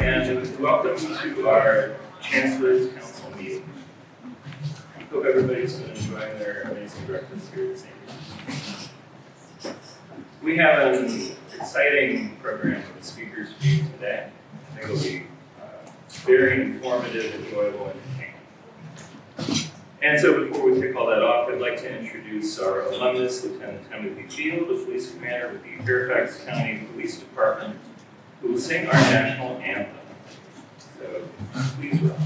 and welcome to our Chancellor Council Meeting. Hope everybody's been enjoying their amazing breakfast here this evening. We have an exciting program of speakers for you today. I think it'll be very informative, enjoyable, and entertaining. And so before we kick all that off, I'd like to introduce our alumnus, Lieutenant Timothy Field, the police commander with the Fairfax County Police Department, who will sing our national anthem. So please welcome.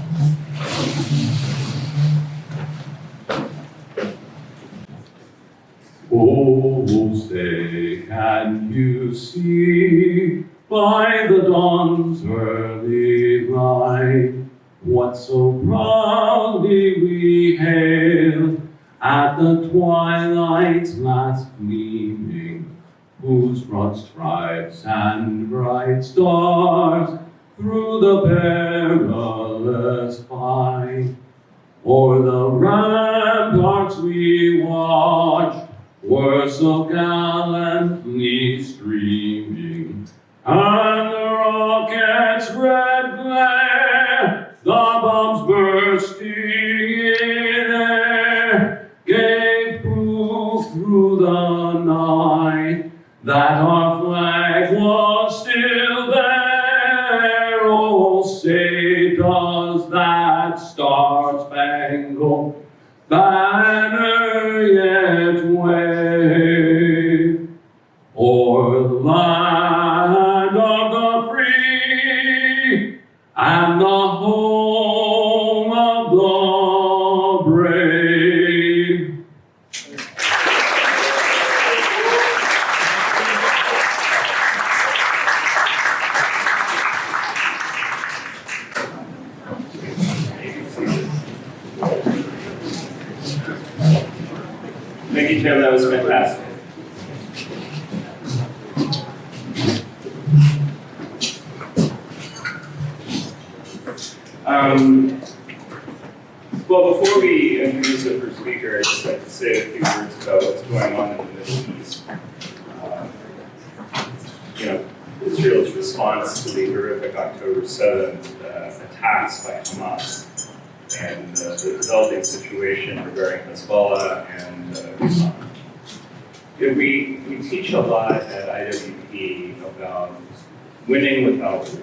Oh, say, can you see by the dawn's early light what so proudly we hailed at the twilight's last gleaming, whose broad stripes and bright stars through the perilous fight o'er the ramparts we watched were so gallantly streaming, and the rocket's red glare, the bombs bursting in air, gave proof through the night that our flag was still there. Oh, say, does that star-spangled banner yet wave o'er the land of the free and the home of the brave? Thank you, Tim. That was fantastic. Well, before we introduce the first speaker, I'd just like to say a few words about what's going on in the Middle East. Israel's response to the horrific October 7th attacks by Hamas and the developing situation regarding Hezbollah and Iran. We teach a lot at IWP about winning without war.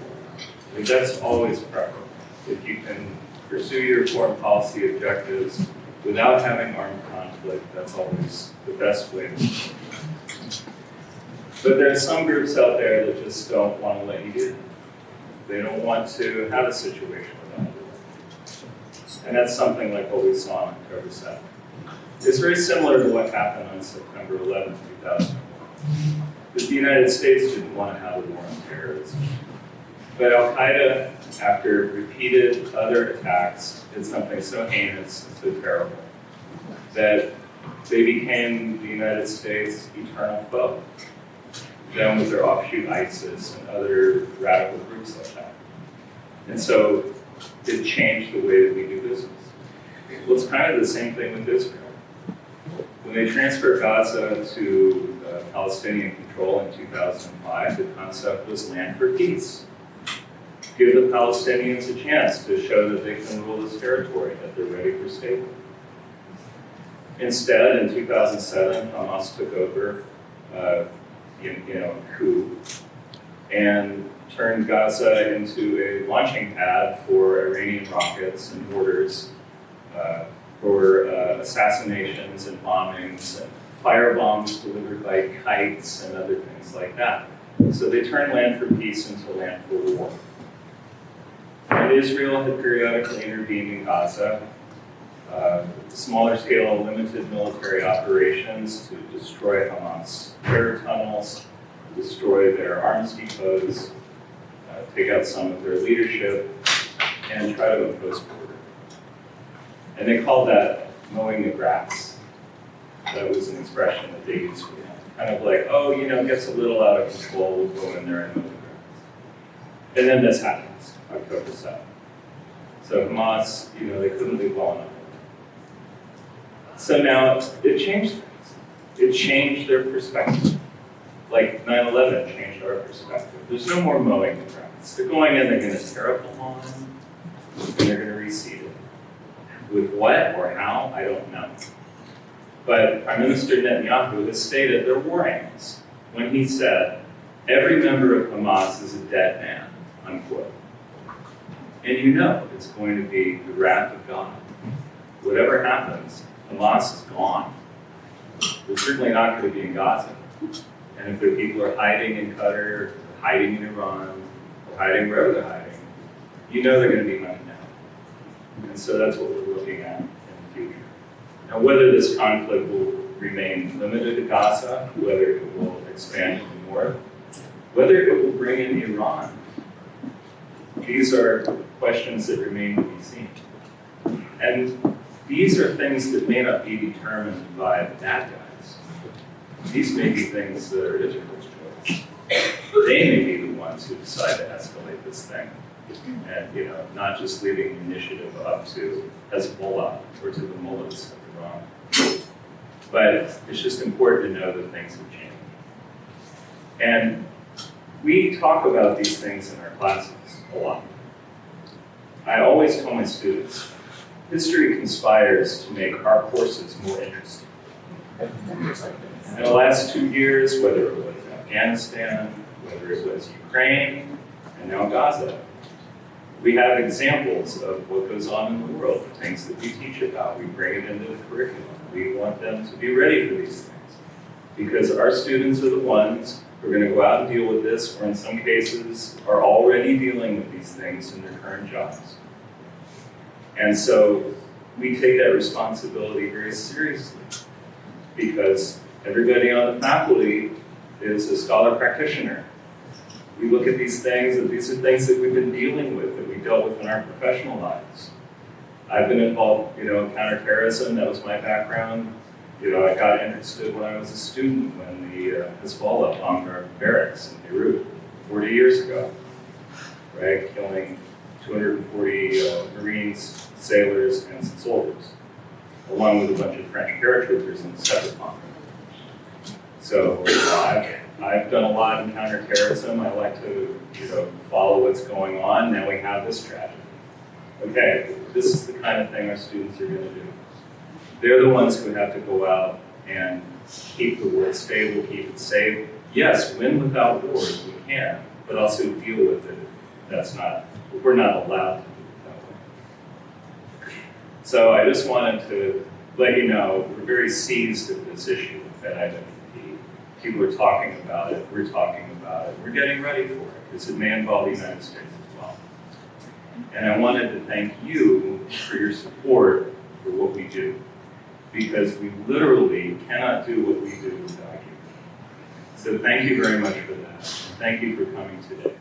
That's always preferable. If you can pursue your foreign policy objectives without having armed conflict, that's always the best way to do it. But there are some groups out there that just don't want to let you do it. They don't want to have a situation without war. And that's something like what we saw on October 7th. It's very similar to what happened on September 11th, 2001. Because the United States didn't want to have a war on terrorism. But Al-Qaeda, after repeated other attacks, did something so heinous, so terrible, that they became the United States' eternal foe. Then with their offshoot ISIS and other radical groups like that. And so it changed the way that we do business. Well, it's kind of the same thing with Israel. When they transferred Gaza to Palestinian control in 2005, the concept was land for peace. Give the Palestinians a chance to show that they can rule this territory, that they're ready for statehood. Instead, in 2007, Hamas took over a coup and turned Gaza into a launching pad for Iranian rockets and mortars, for assassinations and bombings, and firebombs delivered by kites and other things like that. So they turned land for peace into land for war. And Israel had periodically intervened in Gaza, smaller scale, limited military operations to destroy Hamas terror tunnels, destroy their arms depots, take out some of their leadership, and try to impose order. And they called that mowing the grass. That was an expression that they used for that. Kind of like, gets a little out of control, we'll go in there and mow the grass. And then this happens, October 7th. So Hamas, they couldn't leave well enough. So now it changed things. It changed their perspective. like 9/11 changed our perspective. There's no more mowing the grass. They're going in, they're gonna tear up the lawn, and they're gonna reseed it. With what or how, I don't know. But Prime Minister Netanyahu has stated their war aims when he said, every member of Hamas is a dead man, unquote. And you know it's going to be the wrath of God. Whatever happens, Hamas is gone. They're certainly not going to be in Gaza. And if their people are hiding in Qatar, or hiding in Iran, or hiding wherever they're hiding, you know they're going to be hunted down. And so that's what we're looking at in the future. Now, whether this conflict will remain limited to Gaza, whether it will expand to the north, whether it will bring in Iran, these are questions that remain to be seen. And these are things that may not be determined by the bad guys. These may be things that are Israel's choice. They may be the ones who decide to escalate this thing. And not just leaving the initiative up to Hezbollah or to the mullahs of Iran. But it's just important to know that things have changed. And we talk about these things in our classes a lot. I always tell my students, history conspires to make our courses more interesting. In the last 2 years, whether it was Afghanistan, whether it was Ukraine, and now Gaza, we have examples of what goes on in the world, the things that we teach about. We bring it into the curriculum. We want them to be ready for these things. Because our students are the ones who are going to go out and deal with this, or in some cases are already dealing with these things in their current jobs. And so we take that responsibility very seriously, because everybody on the faculty is a scholar practitioner. We look at these things, and these are things that we've been dealing with, that we dealt with in our professional lives. I've been involved, in counterterrorism, that was my background. I got interested when I was a student when the Hezbollah bombed our barracks in Beirut 40 years ago, right? Killing 240 Marines, sailors, and some soldiers, along with a bunch of French paratroopers in the separate bomb. So I've done a lot in counterterrorism. I like to, follow what's going on. Now we have this tragedy. Okay, this is the kind of thing our students are going to do. They're the ones who have to go out and keep the world stable, keep it safe. Yes, win without war if we can, but also deal with it if we're not allowed to do it that way. So I just wanted to let you know we're very seized of this issue with IWP. People are talking about it, we're talking about it, we're getting ready for it, because it may involve the United States as well. And I wanted to thank you for your support for what we do, because we literally cannot do what we do without you. So thank you very much for that. And thank you for coming today.